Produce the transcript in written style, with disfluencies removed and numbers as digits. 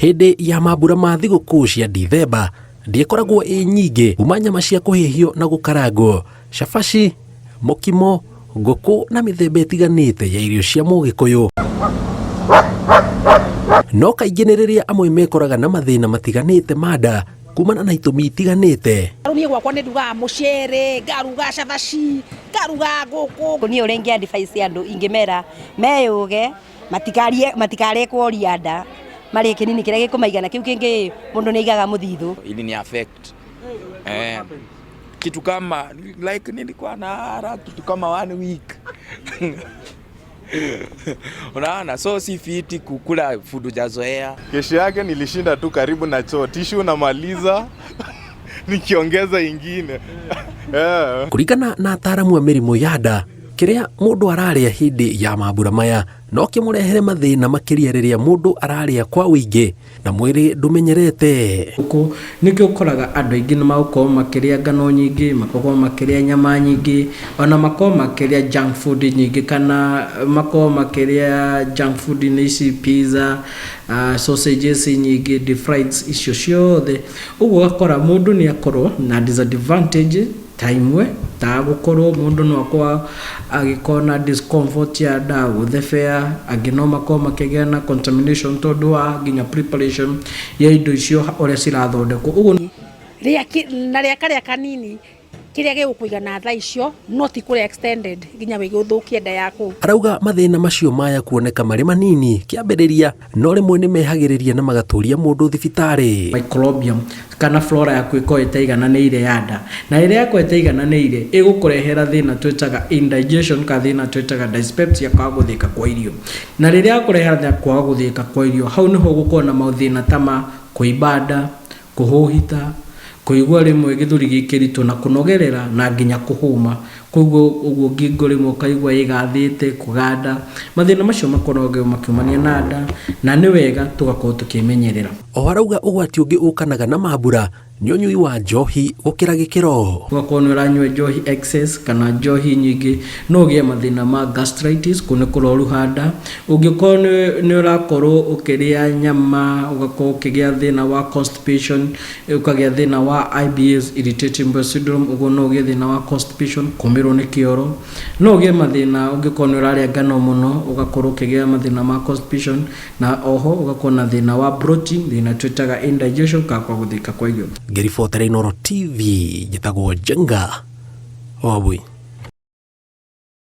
Hindi ya mambura ma thigũkũ cia Dithemba ndĩkoragwo ĩ nyingĩ, uma nyama cia kũhĩhio na gũkarangwo, cabaci, mokimo, ngũkũ na mĩthemba ĩtiganĩte ya irio cia Mũgĩkũyũ. No kaingĩ nĩ rĩrĩa amwe mekoraga na mathĩna matiganĩte ma nda kumana na itũmi itiganĩte. Niĩ gwakwa nĩ ndugaga mũcere, ngaruga cabaci, ngaruga ngũkũ. Niĩ ũrĩa ingĩ advice andũ ingĩmera meyũge, matikare kworia nda, marĩ kĩnini kĩrĩa gĩkũmaigana, kĩu kĩngĩ mũndũ nĩ aigaga mũthithũ. Ili ni affect kitu kama like nilikuwa na kitu kama 1 week. Unaona, so si fiti kukula food hujazoea. Kesho yake nilishinda tu karibu na choo, tishu namaliza nikiongeza ingine. Kũringana na ataaramu a mĩrimũ ya nda, kĩrĩa mũndũ ararĩa hĩndĩ ya mambura maya no kĩmũrehere mathĩna makĩria rĩrĩa mũndũ ararĩa kwa wĩingĩ na mwĩrĩ ndũmenyerete. Gũkũ nĩkĩo ũkoraga andũ aingĩ nĩ makorwo makĩrĩa ngano nyingĩ, makorwo makĩrĩa nyama nyingĩ, ona makorwo makĩrĩa junk food nyingĩ, kana makorwo makĩrĩa junk food nĩ ici pizza, sausages nyingĩ, deep fried icio ciothe. Ũguo ũgakora mũndũ nĩ akorwo na disadvantage taimwe ta gũkorwo mũndũ no akwa agĩkorwo na discomfort ya nda, gũthebea, angĩ no makorwo makĩgĩa na contamination tondũ wa nginya preparation ya indo icio ũrĩa cirathondekwo. Ũguo na rĩa karĩa kanini kĩrĩa gĩgũkũigana thaa icio no ti kũrĩa extended nginya gũthũkia nda yaku. Arauga mathĩna macio maya kuoneka marĩ manini kĩambĩrĩria, no rĩmwe nĩ mehagĩrĩria na magatũria mũndũ thibitarĩ. Microbiome kana flora yaku ĩkorwo ĩtaigananĩire ya nda, na ĩrĩa yaku ĩtaigananĩire ĩgũkũrehera thĩna twĩtaga indigestion, kana thĩna twĩtaga dyspepsia, kwaga gũthĩka kwa irio. Na rĩrĩa yakũrehera thĩna kwaga gũthĩka kwa irio, hau nĩho gũkorwo na mathĩna ta ma kũimba nda, kũhũhita, kũigua rĩmwe gĩthũri gĩkĩritũ na kũnogerera na nginya kũhũma. Koguo ũguo ngingo rĩmwe ũkaigua ĩgathĩte, kũganda. Mathĩna macio makoragwo makiumania na nda, na nĩ wega tũgakorwo tũkĩmenyerera. O arauga ũgwati ũngĩ ũkanaga na mambura nĩ ũnyui wa njohi gũkĩra gĩkĩro. Ũgakorwo nĩ ũranyua njohi excess kana njohi nyingĩ, no ũgĩe mathĩna ma gastritis, kũu nĩ kũroruha nda. Ũngĩkorwo nĩ ũrakorwo ũkĩrĩa nyama, ũgakorwo ũkĩgĩa thĩna wa constipation, ũkagĩa thĩna wa IBS, irritating bowel syndrome, ũguo no ũgĩe thĩna wa constipation, kũmĩrwo nĩ kĩoro. No ũgĩe mathĩna ũngĩkorwo nĩ ũrarĩa ngano mũno, ũgakorwo ũkĩgĩa mathĩna ma constipation, na oho ũgakorwo na thĩna wa bloating, thĩna twĩtaga indigestion, kana kwa gũthĩka kwa irio. Ngĩribotera Inooro TV, njĩtagwo Njenga Wambui.